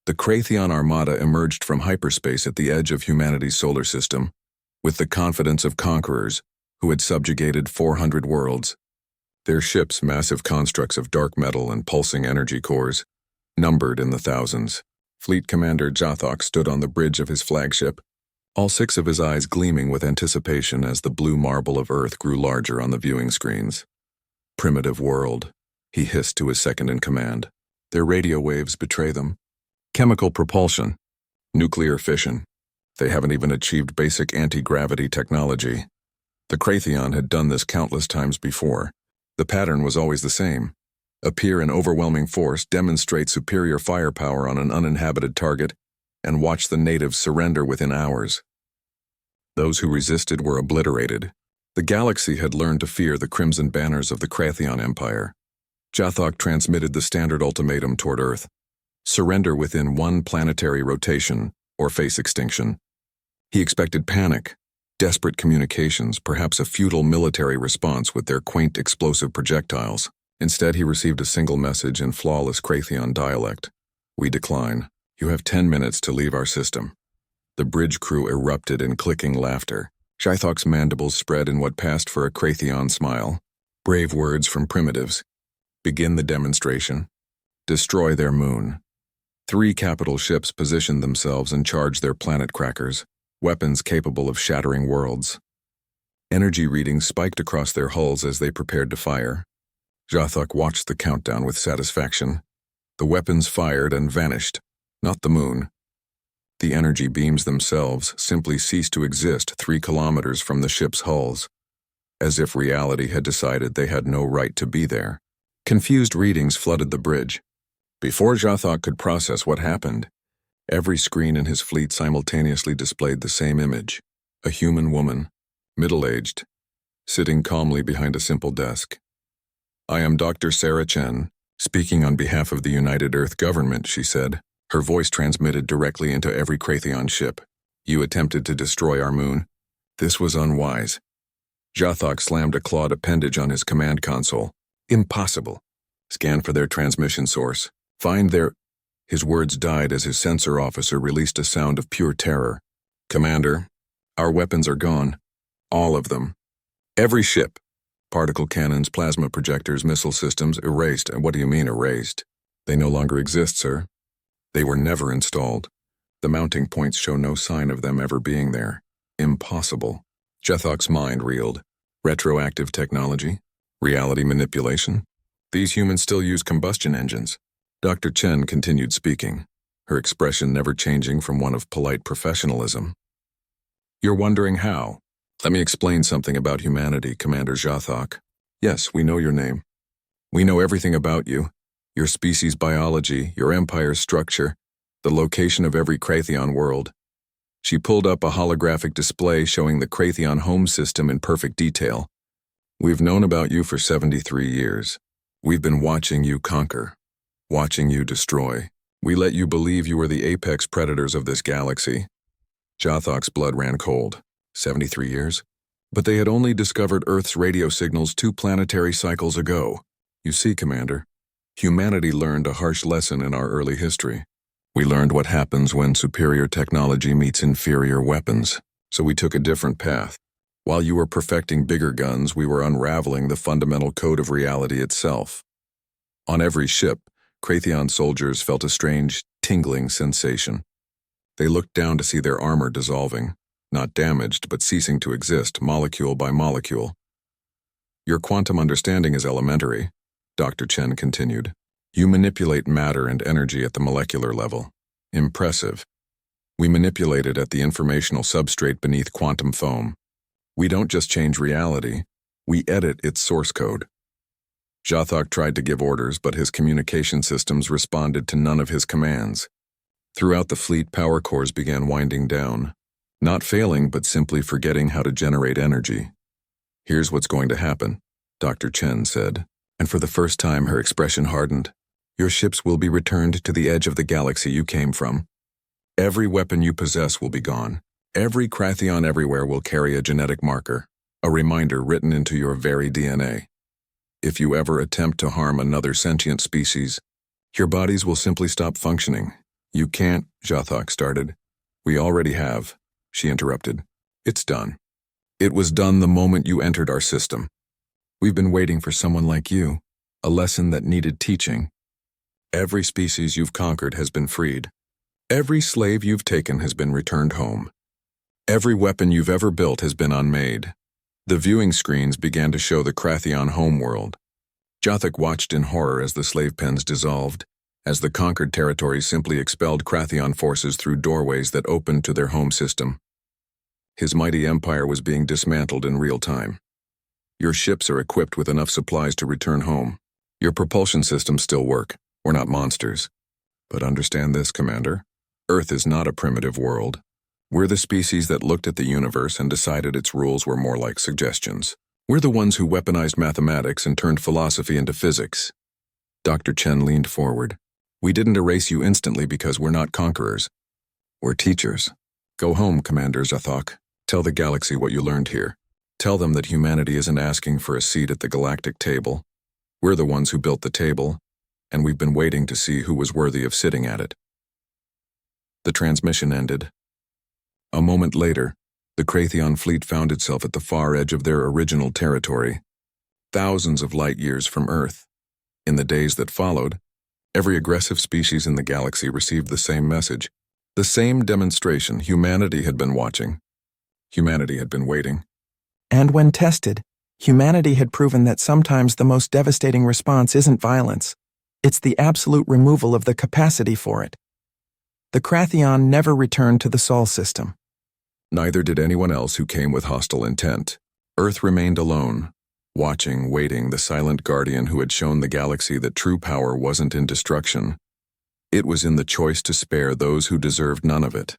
The Crathion Armada emerged from hyperspace at the edge of humanity's solar system, with the confidence of conquerors who had subjugated 400 worlds. Their ships, massive constructs of dark metal and pulsing energy cores, numbered in the thousands. Fleet Commander Jathok stood on the bridge of his flagship, all six of his eyes gleaming with anticipation as the blue marble of Earth grew larger on the viewing screens. "Primitive world," he hissed to his second-in-command. "Their radio waves betray them. Chemical propulsion, nuclear fission. They haven't even achieved basic anti-gravity technology." The Crathion had done this countless times before. The pattern was always the same. Appear in overwhelming force, demonstrate superior firepower on an uninhabited target, and watch the natives surrender within hours. Those who resisted were obliterated. The galaxy had learned to fear the crimson banners of the Crathion Empire. Jathok transmitted the standard ultimatum toward Earth: surrender within one planetary rotation, or face extinction. He expected panic, desperate communications, perhaps a futile military response with their quaint explosive projectiles. Instead, he received a single message in flawless Crathion dialect: "We decline. You have 10 minutes to leave our system." The bridge crew erupted in clicking laughter. Jathok's mandibles spread in what passed for a Crathion smile. Brave words from primitives. Begin the demonstration. Destroy their moon. 3 capital ships positioned themselves and charged their planet crackers, weapons capable of shattering worlds. Energy readings spiked across their hulls as they prepared to fire. Jathok watched the countdown with satisfaction. The weapons fired and vanished, not the moon. The energy beams themselves simply ceased to exist 3 kilometers from the ship's hulls, as if reality had decided they had no right to be there. Confused readings flooded the bridge. Before Jathok could process what happened, every screen in his fleet simultaneously displayed the same image: a human woman, middle-aged, sitting calmly behind a simple desk. "I am Dr. Sarah Chen, speaking on behalf of the United Earth government," she said, her voice transmitted directly into every Crathion ship. "You attempted to destroy our moon. This was unwise." Jathok slammed a clawed appendage on his command console. "Impossible. Scan for their transmission source. Find their—" His words died as his sensor officer released a sound of pure terror. "Commander, our weapons are gone. All of them. Every ship. Particle cannons, plasma projectors, missile systems, erased." "And what do you mean, erased?" "They no longer exist, sir. They were never installed. The mounting points show no sign of them ever being there." "Impossible." Jathok's mind reeled. Retroactive technology? Reality manipulation? These humans still use combustion engines. Dr. Chen continued speaking, her expression never changing from one of polite professionalism. "You're wondering how? Let me explain something about humanity, Commander Jathok. Yes, we know your name. We know everything about you. Your species' biology, your empire's structure, the location of every Crathion world." She pulled up a holographic display showing the Crathion home system in perfect detail. "We've known about you for 73 years. We've been watching you conquer, watching you destroy. We let you believe you were the apex predators of this galaxy." Jathok's blood ran cold. 73 years? But they had only discovered Earth's radio signals 2 planetary cycles ago. "You see, Commander, humanity learned a harsh lesson in our early history. We learned what happens when superior technology meets inferior weapons, so we took a different path. While you were perfecting bigger guns, we were unraveling the fundamental code of reality itself." On every ship, Crathion soldiers felt a strange, tingling sensation. They looked down to see their armor dissolving, not damaged, but ceasing to exist, molecule by molecule. "Your quantum understanding is elementary," Dr. Chen continued. "You manipulate matter and energy at the molecular level. Impressive. We manipulate it at the informational substrate beneath quantum foam. We don't just change reality, we edit its source code." Jathok tried to give orders, but his communication systems responded to none of his commands. Throughout the fleet, power cores began winding down, not failing but simply forgetting how to generate energy. "Here's what's going to happen," Dr. Chen said, and for the first time her expression hardened. "Your ships will be returned to the edge of the galaxy you came from. Every weapon you possess will be gone. Every Crathion everywhere will carry a genetic marker, a reminder written into your very DNA. If you ever attempt to harm another sentient species, your bodies will simply stop functioning. You can't, Jathok started. We already have, she interrupted. It's done. It was done the moment you entered our system. We've been waiting for someone like you, a lesson that needed teaching. Every species you've conquered has been freed. Every slave you've taken has been returned home. Every weapon you've ever built has been unmade. The viewing screens began to show the Krathion homeworld. Jathok watched in horror as the slave pens dissolved, as the conquered territories simply expelled Krathion forces through doorways that opened to their home system. His mighty empire was being dismantled in real time. Your ships are equipped with enough supplies to return home. Your propulsion systems still work. We're not monsters. But understand this, Commander. Earth is not a primitive world. We're the species that looked at the universe and decided its rules were more like suggestions. We're the ones who weaponized mathematics and turned philosophy into physics. Dr. Chen leaned forward. We didn't erase you instantly because we're not conquerors. We're teachers. Go home, Commander Zathok. Tell the galaxy what you learned here. Tell them that humanity isn't asking for a seat at the galactic table. We're the ones who built the table, and we've been waiting to see who was worthy of sitting at it. The transmission ended. A moment later, the Krathion fleet found itself at the far edge of their original territory, thousands of light years from Earth. In the days that followed, every aggressive species in the galaxy received the same message, the same demonstration humanity had been watching. Humanity had been waiting. And when tested, humanity had proven that sometimes the most devastating response isn't violence. It's the absolute removal of the capacity for it. The Krathion never returned to the Sol system. Neither did anyone else who came with hostile intent. Earth remained alone, watching, waiting, the silent guardian who had shown the galaxy that true power wasn't in destruction. It was in the choice to spare those who deserved none of it.